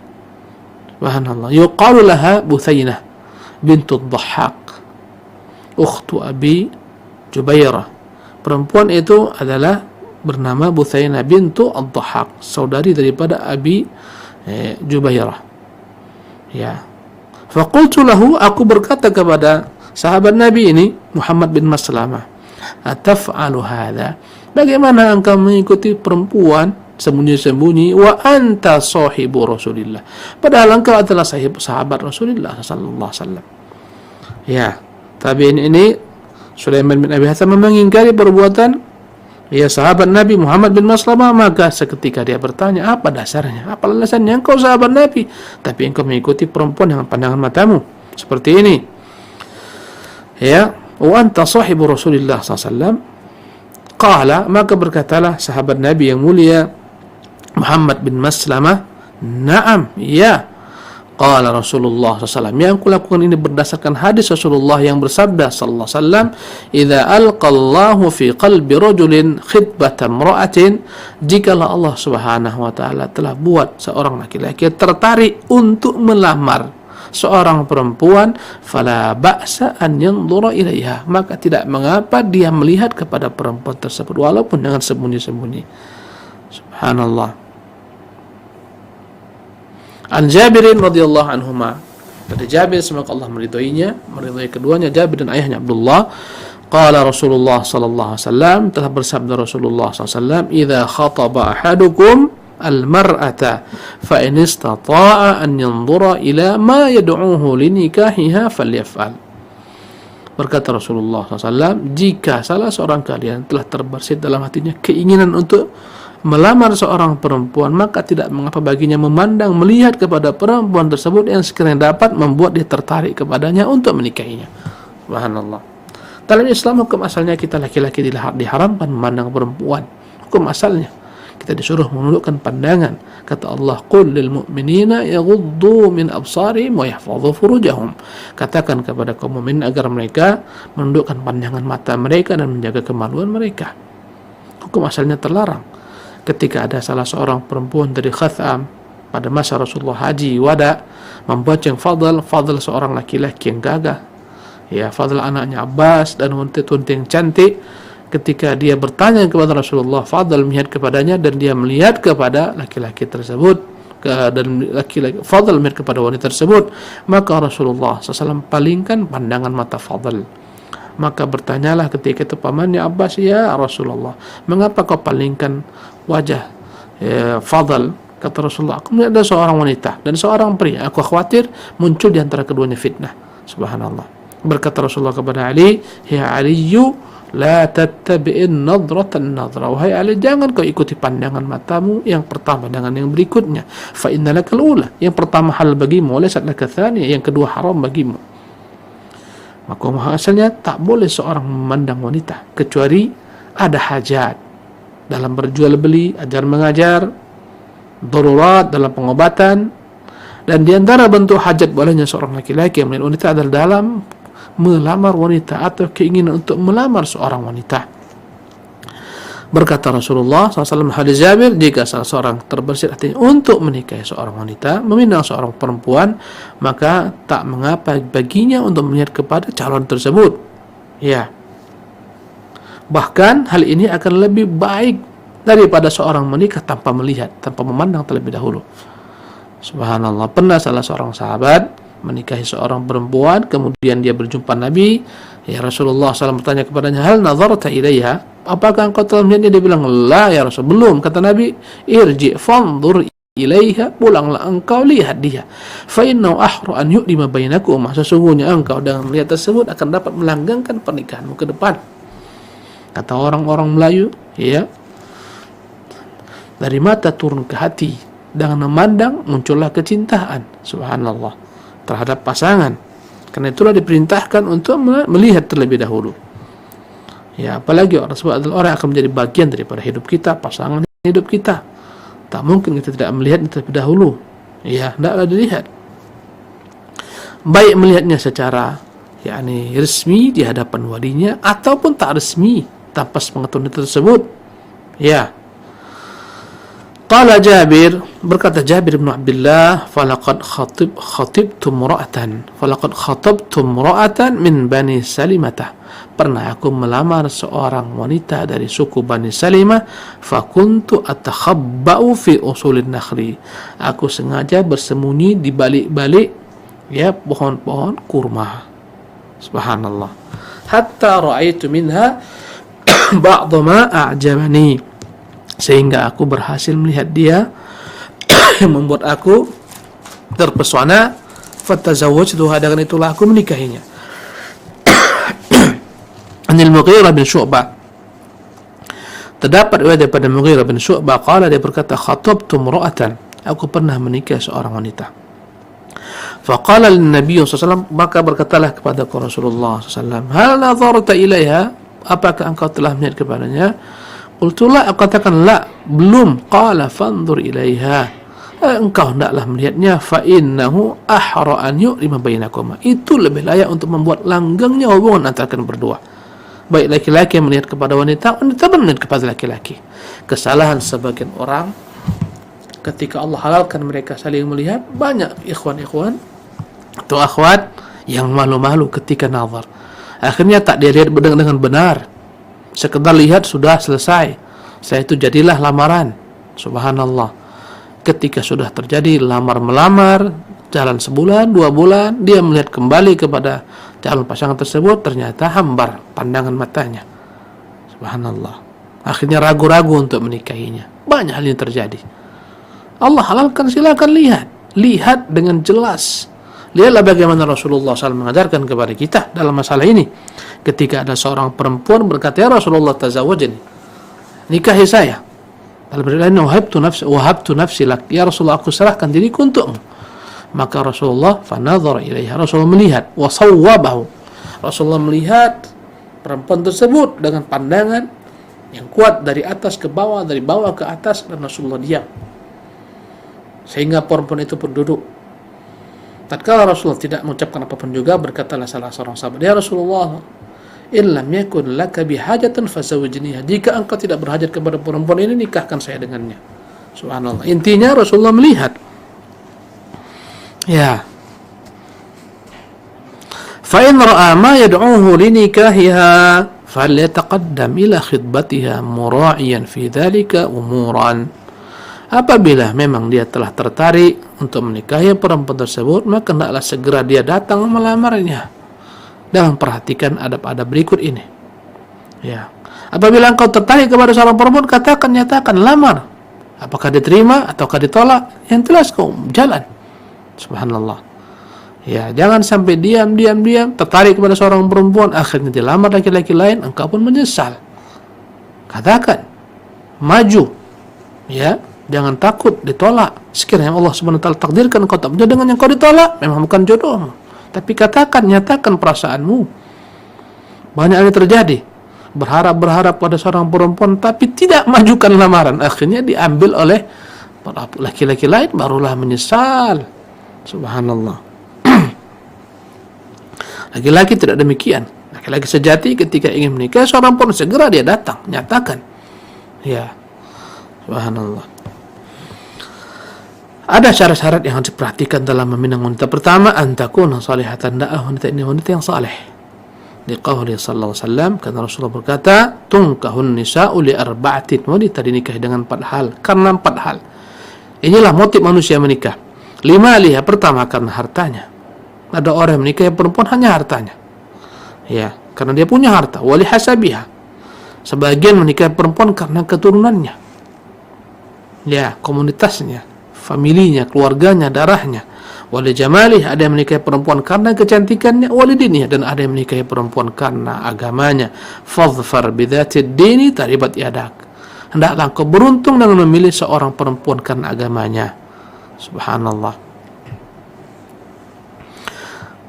[SPEAKER 1] Subhanallah. Yuqalu laha Buthainah bintu Dhahhak, ukhtu Abi Jubairah. Perempuan itu adalah bernama Buthainah bintu Ad-Dhahhak, saudari daripada Abi Jubairah. Ya. Faqultu lahu, aku berkata kepada sahabat Nabi ini, Muhammad bin Maslamah, ataf'alu hadha, bagaimana engkau mengikuti perempuan sembunyi-sembunyi, wa anta sahibu Rasulillah, padahal engkau adalah sahabat Rasulullah sallallahu alaihi wasallam. Ya, tabi'in ini Sulaiman bin Abi Hathamah mengingkari perbuatan ya sahabat Nabi Muhammad bin Maslamah, maka seketika dia bertanya, apa dasarnya? Apa alasannya engkau sahabat Nabi tapi engkau mengikuti perempuan dengan pandangan matamu seperti ini? Ya, wa anta sahibu Rasulillah sallallahu alaihi wasallam. Qala, maka berkatalah sahabat Nabi yang mulia Muhammad bin Maslamah, na'am, ya. Qala Rasulullah SAW, yang aku lakukan ini berdasarkan hadis Rasulullah yang bersabda sallallahu alaihi wasallam, idza alqallahu fi qalbi rajulin khitbatan imra'atin, jikalau Allah Subhanahu wa taala telah buat seorang laki-laki tertarik untuk melamar seorang perempuan, fala ba'sa an yanzura ilaiha, maka tidak mengapa dia melihat kepada perempuan tersebut walaupun dengan sembunyi-sembunyi. Subhanallah. An Jabirin radhiyallahu anhuma, dari Jabir semoga Allah meridhoinya, meridhoi keduanya, Jabir dan ayahnya Abdullah, qala Rasulullah sallallahu alaihi wasallam, telah bersabda Rasulullah sallallahu alaihi wasallam, idza khataba ahadukum al-mar'ata fa in istata'a an yanzura ila ma yad'uhu linikahiha falyaf'al. Berkata Rasulullah SAW, jika salah seorang kalian telah terbersit dalam hatinya keinginan untuk melamar seorang perempuan, maka tidak mengapa baginya memandang, melihat kepada perempuan tersebut yang sekiranya dapat membuat dia tertarik kepadanya untuk menikahinya. Subhanallah. Dalam Islam hukum asalnya kita laki-laki diharamkan memandang perempuan. Hukum asalnya kita disuruh menundukkan pandangan. Kata Allah, qul lil mu'minina yaghuddu min absarihim wa yahfadhu furujahum, katakan kepada kaum mukmin agar mereka menundukkan pandangan mata mereka dan menjaga kemaluan mereka. Hukum asalnya terlarang. Ketika ada salah seorang perempuan dari Khatham pada masa Rasulullah haji wada membonceng Fadl seorang laki-laki yang gagah, ya, Fadl anaknya Abbas dan wanita-wanita yang cantik. Ketika dia bertanya kepada Rasulullah, Fadl melihat kepadanya dan dia melihat kepada laki-laki tersebut, dan laki-laki Fadl melihat kepada wanita tersebut, maka Rasulullah SAW palingkan pandangan mata Fadl. Maka bertanyalah ketika itu pamannya Abbas, ya Rasulullah, mengapa kau palingkan wajah Fadl? Kata Rasulullah, aku melihat ada seorang wanita dan seorang pria, aku khawatir muncul di antara keduanya fitnah. Subhanallah. Berkata Rasulullah kepada Ali, ya Aliyu, la tattabi'in nadratan nadra, wahai Ali, jangan kau ikuti pandangan matamu yang pertama dengan yang berikutnya. Fa innalakal ula, yang pertama hal bagimu, walaysa laka tsaniya, yang kedua haram bagimu. Maka asalnya tak boleh seorang memandang wanita kecuali ada hajat, dalam berjual beli, ajar mengajar, darurat dalam pengobatan, dan di antara bentuk hajat bolehnya seorang laki-laki yang melihat wanita adalah dalam melamar wanita atau keinginan untuk melamar seorang wanita. Berkata Rasulullah SAW hadis Jabir, jika salah seorang terbersit hatinya untuk menikahi seorang wanita, meminang seorang perempuan, maka tak mengapa baginya untuk melihat kepada calon tersebut. Ya. Bahkan hal ini akan lebih baik daripada seorang menikah tanpa melihat, tanpa memandang terlebih dahulu. Subhanallah, pernah salah seorang sahabat menikahi seorang perempuan, kemudian dia berjumpa Nabi. Ya Rasulullah SAW bertanya kepadanya, hal nazarta ilaiha, apakah engkau telah melihatnya? Dia bilang, la ya Rasul, belum. Kata Nabi, irji fanzur ilaiha, pulanglah engkau lihat dia, fa innahu ahra an yu'lima bainakum, sesungguhnya engkau dengan melihat tersebut akan dapat melanggengkan pernikahanmu ke depan. Kata orang-orang Melayu, ya, dari mata turun ke hati, dengan memandang muncullah kecintaan, subhanallah, terhadap pasangan. Karena itulah diperintahkan untuk melihat terlebih dahulu. Ya, apalagi orang tersebut adalah orang yang akan menjadi bagian daripada hidup kita, pasangan hidup kita. Tak mungkin kita tidak melihat terlebih dahulu. Ya, tidaklah dilihat. Baik melihatnya secara resmi di hadapan walinya ataupun tak resmi tanpa sepengetahuan tersebut. Ya. Qala Jabir, berkata Jabir bin Abdullah, falaqad khatibtum ra'atan min Bani Salimah. Pernah aku melamar seorang wanita dari suku Bani Salimah, fakuntu atakhabba'u fi usulin nakhli. Aku sengaja bersembunyi di balik-balik pohon-pohon kurma. Subhanallah. Hatta ra'aitu minha ba'd ma a'jabani. Sehingga aku berhasil melihat dia yang membuat aku terpesona. Fatazawwajtuha, dengan itulah aku menikahinya. Anil Mughirah bin Syu'bah, terdapat riwayat daripada Mughirah bin Syu'bah, qala, dia berkata, khatabtu imra'atan, aku pernah menikah seorang wanita. Faqala lin-nabiy sallallahu alaihi wasallam, maka berkatalah kepada Rasulullah sallallahu alaihi wasallam, hal nazarta ilaiha, apakah engkau telah melihat kepadanya? Qultu la, aku katakan la, belum. Qala fanzur ilaiha, engkau hendaklah melihatnya, fa innahu ahra an yu'lima bainakuma, itu lebih layak untuk membuat langgengnya hubungan antara kalian berdua. Baik laki-laki yang melihat kepada wanita, wanita pun melihat kepada laki-laki. Kesalahan sebagian orang ketika Allah halalkan mereka saling melihat, banyak ikhwan-ikhwan atau akhwat yang malu-malu ketika nazar. Akhirnya tak dilihat dengan benar, sekedar lihat sudah selesai. Setelah itu jadilah lamaran. Subhanallah. Ketika sudah terjadi lamar-melamar, jalan sebulan, 2 bulan, dia melihat kembali kepada calon pasangan tersebut, ternyata hambar pandangan matanya. Subhanallah. Akhirnya ragu-ragu untuk menikahinya. Banyak hal yang terjadi. Allah halalkan, silakan lihat. Lihat dengan jelas. Lihatlah bagaimana Rasulullah SAW mengajarkan kepada kita dalam masalah ini. Ketika ada seorang perempuan berkata, ya Rasulullah, tazawwajni, nikahi saya. Dalam riwayat, wahabtu nafsi lak, ya Rasulullah, aku serahkan diriku untukmu. Maka Rasulullah fanadhara ilaiha, Rasulullah melihat, wasawwabahu, Rasulullah melihat perempuan tersebut dengan pandangan yang kuat dari atas ke bawah, dari bawah ke atas, dan Rasulullah diam. Sehingga perempuan itu pun duduk. Tatkala Rasulullah tidak mengucapkan apapun juga, berkatalah salah seorang sahabat, ya Rasulullah, in lam yakun laka bihajatan fazawwijniha, jika engkau tidak berhajat kepada perempuan ini, nikahkan saya dengannya. Subhanallah. Intinya Rasulullah melihat. Ya. Fa in ra'a ma yad'uhu li nikahiha falyataqaddam ila khitbatiha mura'iyan fi dhalika umuran. Apabila memang dia telah tertarik untuk menikahi perempuan tersebut, maka hendaklah segera dia datang melamarnya. Dan perhatikan adab-adab berikut ini. Ya. Apabila engkau tertarik kepada seorang perempuan, nyatakan, lamar. Apakah diterima ataukah ditolak? Yang jelas kau jalan. Subhanallah. Ya, jangan sampai diam tertarik kepada seorang perempuan, akhirnya dilamar laki-laki lain, engkau pun menyesal. Katakan, maju. Ya. Jangan takut ditolak. Sekiranya Allah Subhanahu wa taala takdirkan engkau tak berjodoh dengan yang kau ditolak, memang bukan jodohmu. Tapi katakan, nyatakan perasaanmu. Banyak yang terjadi. berharap pada seorang perempuan tapi tidak majukan lamaran, akhirnya diambil oleh laki-laki lain, barulah menyesal. Subhanallah. Laki-laki tidak demikian. Laki-laki sejati ketika ingin menikah seorang perempuan, segera dia datang, nyatakan. Ya. Subhanallah. Ada syarat-syarat yang harus diperhatikan dalam meminang wanita. Pertama, antakuna salihatan, hendaklah wanita ini wanita yang saleh. Di qauli sallallahu alaihi wasallam, karena Rasulullah berkata, tunkahun nisa'u li arba'atin, wanita dinikahi dengan 4 hal, karena 4 hal. Inilah motif manusia menikah. 5 lihat, pertama karena hartanya. Ada orang yang menikahi perempuan hanya hartanya. Ya, karena dia punya harta. Wali hasabiha. Sebagian menikahi perempuan karena keturunannya. Ya, komunitasnya, familinya, keluarganya, darahnya. Wali jamalih, ada yang menikahi perempuan karena kecantikannya. Wali dininya, dan ada yang menikahi perempuan karena agamanya. Fadhfar bidzatid dini taribat yadak. Hendaklah kau beruntung dengan memilih seorang perempuan karena agamanya. Subhanallah.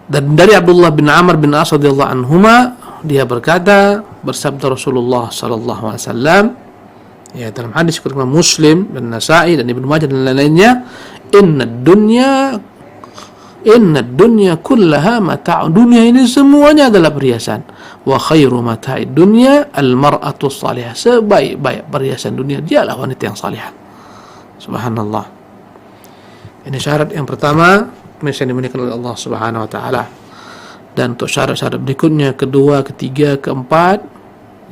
[SPEAKER 1] Dan dari Abdullah bin Amr bin As radhiyallahu anhuma, dia berkata, bersabda Rasulullah sallallahu alaihi wasallam, ya dalam hadis riwayat Muslim dan Nasa'i dan Ibnu Majah dan lain-lainnya, inna dunya kullaha mata'. Dunia ini semuanya adalah perhiasan. Wa khairu mata'id dunya al-mar'atu salihah. Sebaik-baik perhiasan dunia dialah wanita yang salihah. Subhanallah. Ini syarat yang pertama, yang dimuliakan oleh Allah Subhanahu wa taala. Dan untuk syarat-syarat berikutnya, kedua, ketiga, keempat,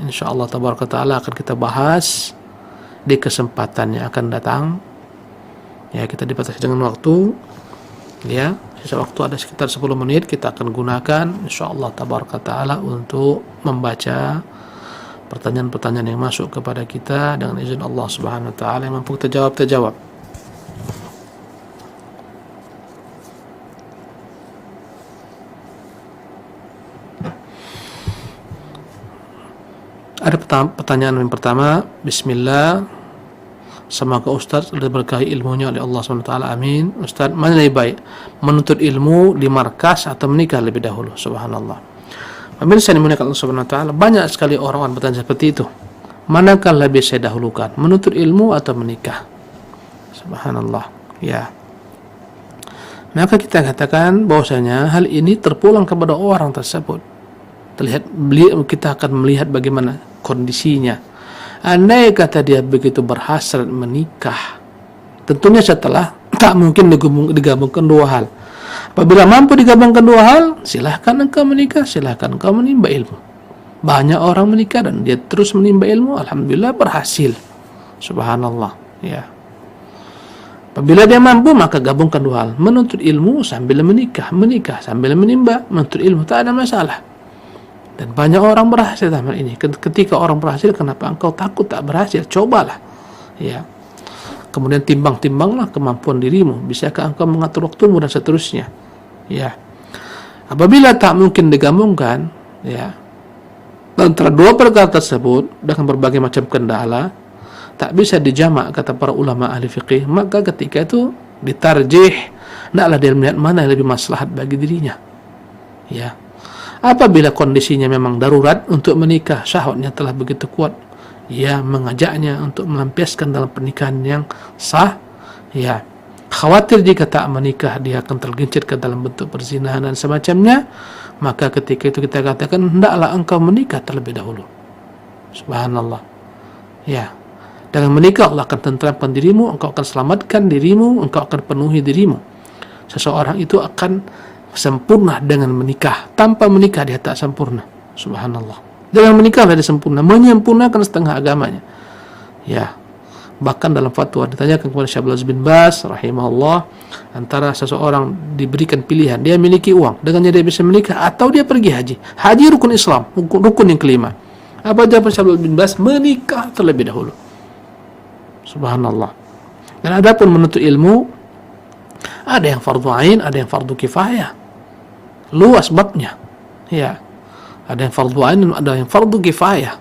[SPEAKER 1] insyaallah tabaraka taala akan kita bahas di kesempatan yang akan datang. Ya, kita dibatasi dengan waktu. Ya, sisa waktu ada sekitar 10 menit kita akan gunakan insyaallah tabaraka taala untuk membaca pertanyaan-pertanyaan yang masuk kepada kita dengan izin Allah Subhanahu wa taala. Yang mampu kita jawab. Ada pertanyaan yang pertama. Bismillah. Semoga Ustaz diberkahi ilmunya oleh Allah SWT. Amin. Ustaz, mana lebih baik, menuntut ilmu di markas atau menikah lebih dahulu? Subhanallah. Pemirsa yang dimuliakan Allah SWT, banyak sekali orang-orang bertanya seperti itu. Manakah lebih saya dahulukan, menuntut ilmu atau menikah? Subhanallah. Ya. Maka kita katakan bahwasanya hal ini terpulang kepada orang tersebut. Kita akan melihat bagaimana kondisinya. Andai kata dia begitu berhasrat menikah, tentunya setelah tak mungkin digabungkan 2 hal. Apabila mampu digabungkan 2 hal, silahkan engkau menikah, silahkan engkau menimba ilmu. Banyak orang menikah dan dia terus menimba ilmu, alhamdulillah berhasil. Subhanallah. Ya. Apabila dia mampu, maka gabungkan 2 hal, menuntut ilmu sambil menikah sambil menimba, menuntut ilmu, tak ada masalah. Dan banyak orang berhasil dalam hal ini. Ketika orang berhasil, kenapa engkau takut tak berhasil? Cobalah. Ya. Kemudian timbang-timbanglah kemampuan dirimu. Bisakah engkau mengatur waktumu dan seterusnya? Ya. Apabila tak mungkin digabungkan, ya, antara 2 perkara tersebut dengan berbagai macam kendala, tak bisa dijamak kata para ulama ahli fiqih, maka ketika itu ditarjih. Hendaklah dia melihat mana yang lebih maslahat bagi dirinya. Ya. Apabila kondisinya memang darurat untuk menikah, syahwatnya telah begitu kuat, ia mengajaknya untuk melampiaskan dalam pernikahan yang sah. Ya, khawatir jika tak menikah dia akan tergelincir ke dalam bentuk perzinahan dan semacamnya, maka ketika itu kita katakan hendaklah engkau menikah terlebih dahulu. Subhanallah. Ya, dengan menikah Allah akan tenteramkan dirimu, engkau akan selamatkan dirimu, engkau akan penuhi dirimu. Seseorang itu akan sempurna dengan menikah. Tanpa menikah dia tak sempurna. Subhanallah. Dengan menikah dia sempurna, menyempurnakan setengah agamanya. Ya. Bahkan dalam fatwa ditanyakan kepada Syekh Abdul Aziz bin Baz rahimahullah, antara seseorang diberikan pilihan, dia memiliki uang, dengannya dia bisa menikah atau dia pergi haji. Haji rukun Islam, rukun yang kelima. Apa jawaban Syekh Abdul Aziz bin Baz? Menikah terlebih dahulu. Subhanallah. Dan adapun menuntut ilmu, ada yang fardu ain, ada yang fardu kifayah. Luas babnya. Ya. Ada yang fardu ain dan ada yang fardu kifayah.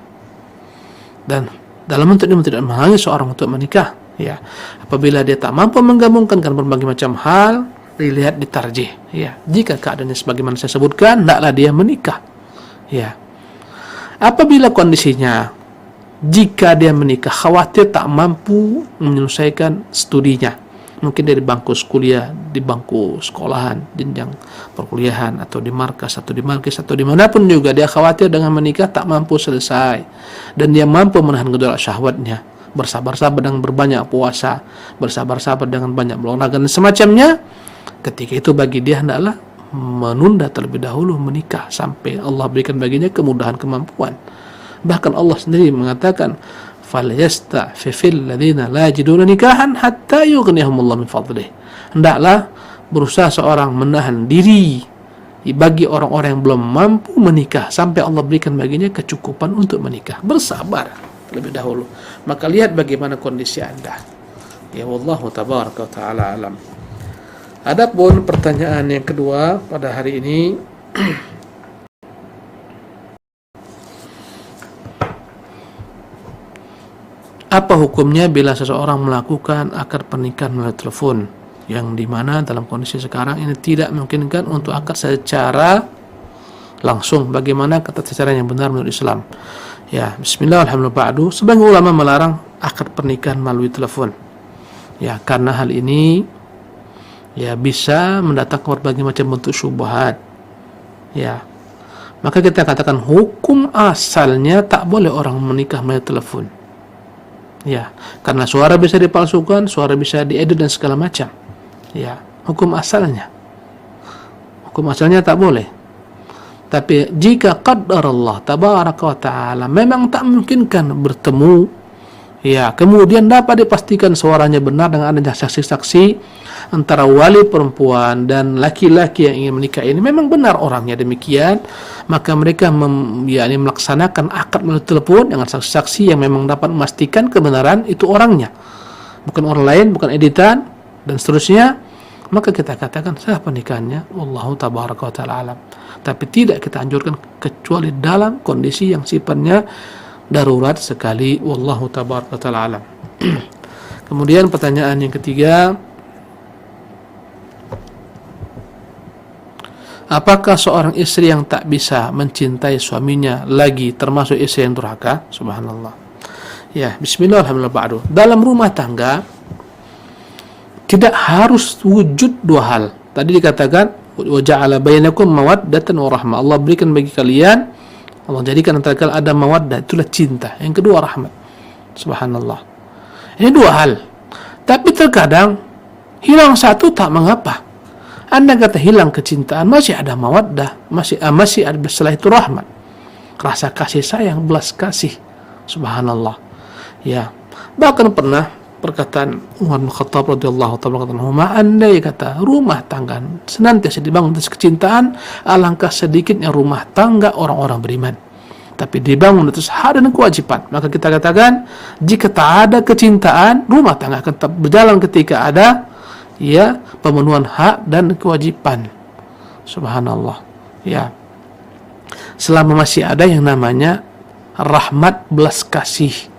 [SPEAKER 1] Dan dalam menuntut ilmu tidak menghalangi seorang untuk menikah. Ya. Apabila dia tak mampu menggabungkan dengan berbagai macam hal, dilihat ditarjih. Ya. Jika keadaannya sebagaimana saya sebutkan, hendaklah dia menikah. Ya. Apabila kondisinya, jika dia menikah khawatir tak mampu menyelesaikan studinya, mungkin dari bangku kuliah, di bangku sekolahan, jenjang perkuliahan, atau di markas, atau di markis, atau dimanapun juga, dia khawatir dengan menikah tak mampu selesai, dan dia mampu menahan gejolak syahwatnya, bersabar-sabar dengan berbanyak puasa, bersabar-sabar dengan banyak berolahraga dan semacamnya, ketika itu bagi dia hendaklah menunda terlebih dahulu menikah sampai Allah berikan baginya kemudahan kemampuan. Bahkan Allah sendiri mengatakan, falyasta'fifil ladzina la yajiduna nikahan hatta yughniyahumullahu min fadlih. Hendaklah berusaha seorang menahan diri bagi orang-orang yang belum mampu menikah sampai Allah berikan baginya kecukupan untuk menikah. Bersabar lebih dahulu. Maka lihat bagaimana kondisi Anda. Ya wallahu tabaraka wa ta'ala alam. Adapun pertanyaan yang kedua pada hari ini, apa hukumnya bila seseorang melakukan akad pernikahan melalui telepon, yang dimana dalam kondisi sekarang ini tidak memungkinkan untuk akad secara langsung? Bagaimana kata cara yang benar menurut Islam? Ya, bismillah, alhamdulillah, ba'du. Sebagian ulama melarang akad pernikahan melalui telepon. Ya, karena hal ini ya bisa mendatangkan berbagai macam bentuk syubhat. Ya. Maka kita katakan hukum asalnya tak boleh orang menikah melalui telepon. Ya, karena suara bisa dipalsukan, suara bisa diedit dan segala macam. Ya, hukum asalnya. Hukum asalnya tak boleh. Tapi jika qadar Allah tabaraka wa ta'ala memang tak memungkinkan bertemu, ya, kemudian dapat dipastikan suaranya benar dengan adanya saksi-saksi antara wali perempuan dan laki-laki yang ingin menikah ini memang benar orangnya demikian, maka mereka melaksanakan akad melalui telepon dengan saksi-saksi yang memang dapat memastikan kebenaran itu orangnya, bukan orang lain, bukan editan dan seterusnya. Maka kita katakan sah pernikahannya, wallahu tabaraka wa ta'ala alam. Tapi tidak kita anjurkan kecuali dalam kondisi yang sifatnya darurat sekali, wallahu tabaraka wa ta'ala alam. Kemudian pertanyaan yang ketiga, apakah seorang istri yang tak bisa mencintai suaminya lagi termasuk istri yang durhaka? Subhanallah. Ya, bismillah, alhamdulillah, ba'du. Dalam rumah tangga tidak harus wujud dua hal. Tadi dikatakan wa ja'ala bainakum mawaddatan wa rahmah. Allah berikan bagi kalian, Allah jadikan antara kalian ada mawaddah, itulah cinta. Yang kedua rahmat. Subhanallah. Ini dua hal. Tapi terkadang hilang satu tak mengapa. Anda kata hilang kecintaan, masih ada mawaddah, masih ada setelah itu rahmat. Rasa kasih sayang, belas kasih. Subhanallah. Ya. Bahkan pernah perkataan Umar bin Khattab radhiyallahu ta'ala anhu, andai kata rumah tangga senantiasa dibangun atas kecintaan, alangkah sedikitnya rumah tangga orang-orang beriman. Tapi dibangun atas hak dan kewajiban. Maka kita katakan, jika tak ada kecintaan, rumah tangga akan tetap berjalan ketika ada ya pemenuhan hak dan kewajiban. Subhanallah. Ya. Selama masih ada yang namanya rahmat, belas kasih.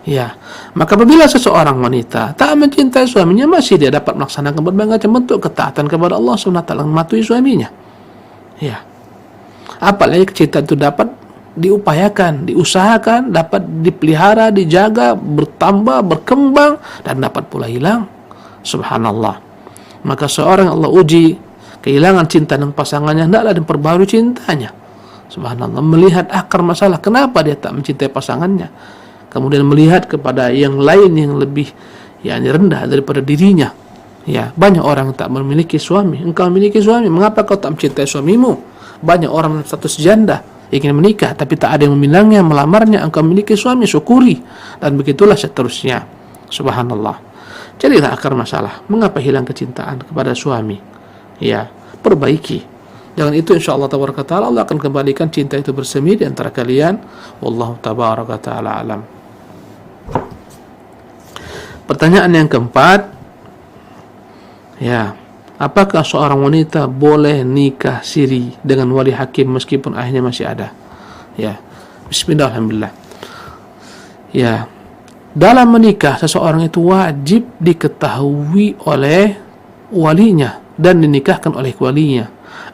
[SPEAKER 1] Ya, maka apabila seseorang wanita tak mencintai suaminya, masih dia dapat melaksanakan berbagai macam bentuk ketaatan kepada Allah SWT, mematuhi suaminya. Ya, apalagi kecintaan itu dapat diupayakan, diusahakan, dapat dipelihara, dijaga, bertambah, berkembang, dan dapat pula hilang. Subhanallah. Maka seorang Allah uji kehilangan cinta dengan pasangannya, hendaklah diperbarui cintanya. Subhanallah. Melihat akar masalah, kenapa dia tak mencintai pasangannya, kemudian melihat kepada yang lain yang lebih rendah daripada dirinya. Ya, banyak orang yang tak memiliki suami. Engkau memiliki suami, mengapa kau tak mencintai suamimu? Banyak orang status janda ingin menikah tapi tak ada yang memilangnya, melamarnya. Engkau memiliki suami, syukuri, dan begitulah seterusnya. Subhanallah. Carilah akar masalah, mengapa hilang kecintaan kepada suami. Ya, perbaiki. Dengan itu insyaallah tabaraka taala Allah akan kembalikan cinta itu bersemi di antara kalian. Wallahu tabaraka taala alam. Pertanyaan yang keempat, ya, apakah seorang wanita boleh nikah siri dengan wali hakim meskipun ayahnya masih ada? Ya, bismillah, alhamdulillah. Ya, dalam menikah seseorang itu wajib diketahui oleh walinya, dan dinikahkan oleh walinya,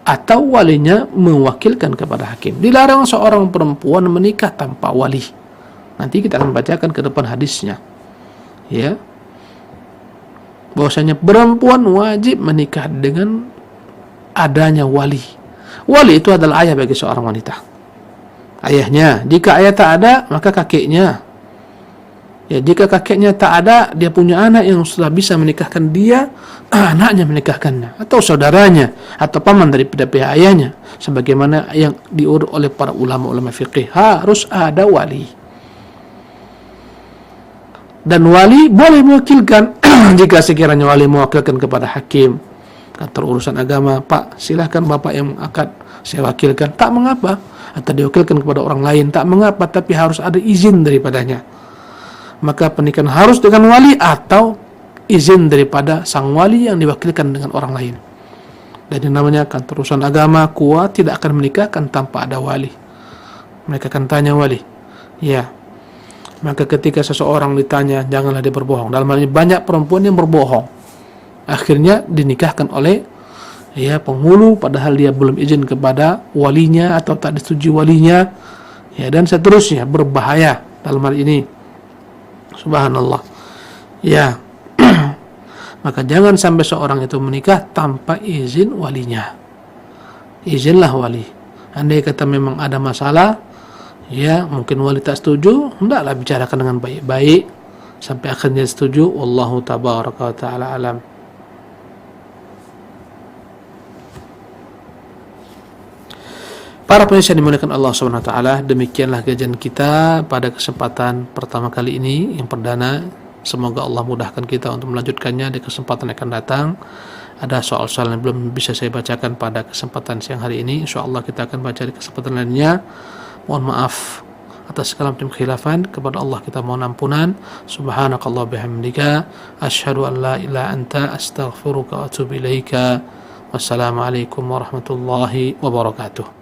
[SPEAKER 1] atau walinya mewakilkan kepada hakim. Dilarang seorang perempuan menikah tanpa wali. Nanti kita akan bacakan ke depan hadisnya, ya, bahwasanya perempuan wajib menikah dengan adanya wali. Wali itu adalah ayah bagi seorang wanita. Ayahnya, jika ayah tak ada, maka kakeknya. Ya, jika kakeknya tak ada, dia punya anak yang sudah bisa menikahkan dia, anaknya menikahkannya, atau saudaranya, atau paman daripada pihak ayahnya, sebagaimana yang diurut oleh para ulama-ulama fikih. Harus ada wali. Dan wali boleh mewakilkan jika sekiranya wali mewakilkan kepada hakim, kantor urusan agama, Pak, silahkan Bapak yang akad, saya wakilkan, tak mengapa. Atau diwakilkan kepada orang lain, tak mengapa, tapi harus ada izin daripadanya. Maka pernikahan harus dengan wali atau izin daripada sang wali yang diwakilkan dengan orang lain. Dan yang namanya kantor urusan agama kuat tidak akan menikahkan tanpa ada wali. Mereka akan tanya wali. Ya. Maka ketika seseorang ditanya, janganlah dia berbohong. Dalam hal ini banyak perempuan yang berbohong. Akhirnya dinikahkan oleh penghulu padahal dia belum izin kepada walinya atau tak disetujui walinya. Ya, dan seterusnya, berbahaya dalam hal ini. Subhanallah. Ya. Maka jangan sampai seorang itu menikah tanpa izin walinya. Izinlah wali. Andai kata memang ada masalah, ya, mungkin wali tak setuju, hendaklah bicarakan dengan baik-baik sampai akhirnya setuju. Wallahu tabaraka wa ta'ala alam. Para pemirsa yang dimuliakan Allah Subhanahu wa taala, demikianlah kajian kita pada kesempatan pertama kali ini, yang perdana. Semoga Allah mudahkan kita untuk melanjutkannya di kesempatan yang akan datang. Ada soal-soal yang belum bisa saya bacakan pada kesempatan siang hari ini, insyaallah kita akan baca di kesempatan lainnya. Mohon maaf atas segala macam khilafan, kepada Allah kita mohon ampunan. Subhanakallah bihamdika, asyhadu an la ilaha anta, astaghfiruka wa atubu ilaika. Wassalamualaikum warahmatullahi wabarakatuh.